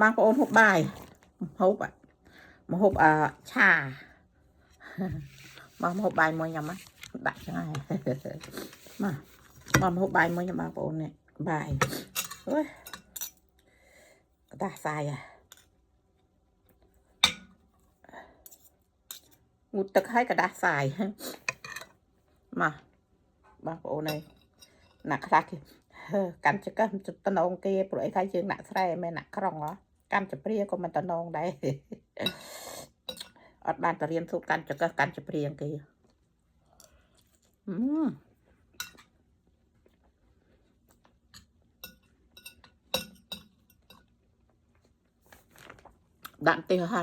บางคนหกใบหกอ่ะมาหกชามาหกใบมวยยำมั้ยดักยังไงมาหกใบมวยยำบางคนเนี่ยใบเฮ้ยตาทรายอ่ะงูตะไคร้กระดาษทรายมาบางคนnàyหนักคลักกันจะก็จุดตะนองเกย์ปล่อยใครชื่อหนักแท้ไม่หนักครองเหรอกันจะเปรี้ยก็มันตะนองได้อดบ้านตะเรียนสูตรกันจะก็กันจะเปรี้ยเกย์ดันเตี้ยฮะ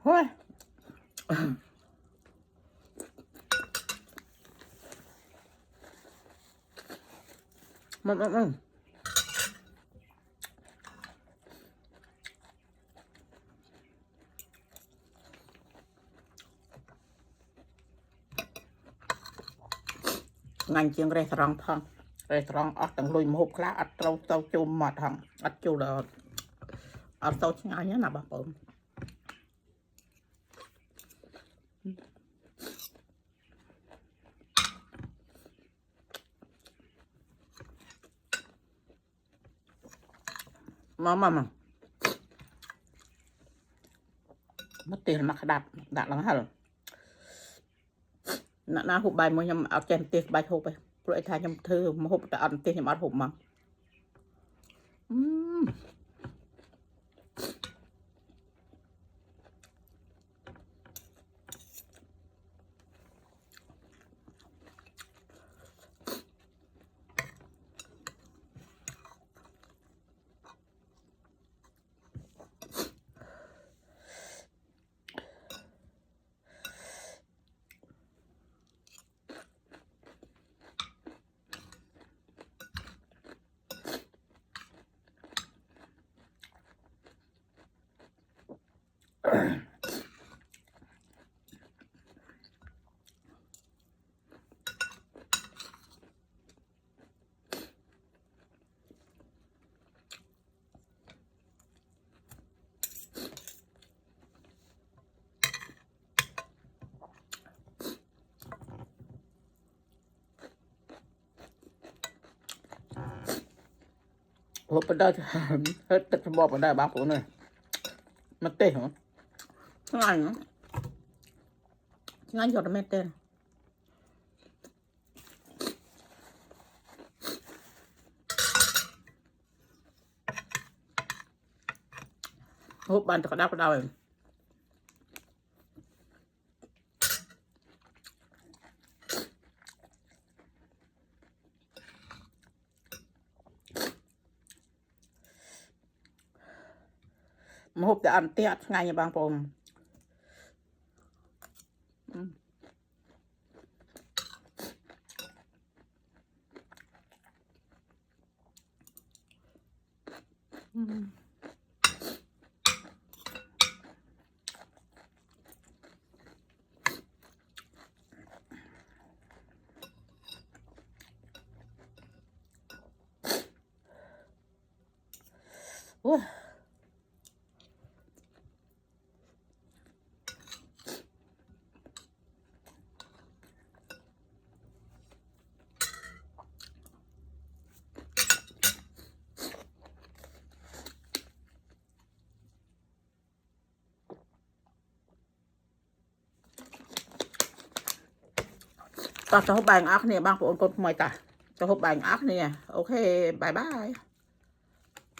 เฮ้ยมันงานเชียงเรสรองทองเรสรองอดตั้งลุยมาหุบคลาอัดเต้าจูมหมดทองอัดจูเลยอัดเต้าช่างนี้นะบ้าผมมาเตียนมาขดับดักหลังหันน้าหุบใบมันยังเอาเจนเตียใบหุบไปปล่อยทายยังเธอมาหุบแต่อันเตียยังอัดหุบมาหุบไปได้เฮ้ยติดสมองไปได้บางคนเลยมันเต้เหรอง่ายเนาะง่ายหยดไม่เต้หุบบันตะกระดาษกระดาษเลยมาหุบแต่อันเตี้ยง่ายบางคนโอ้ยก็จะหุบใบอักเนี่ยบางคนกดมวยตาจะหุบใบอักเนี่ยโอเคบายบาย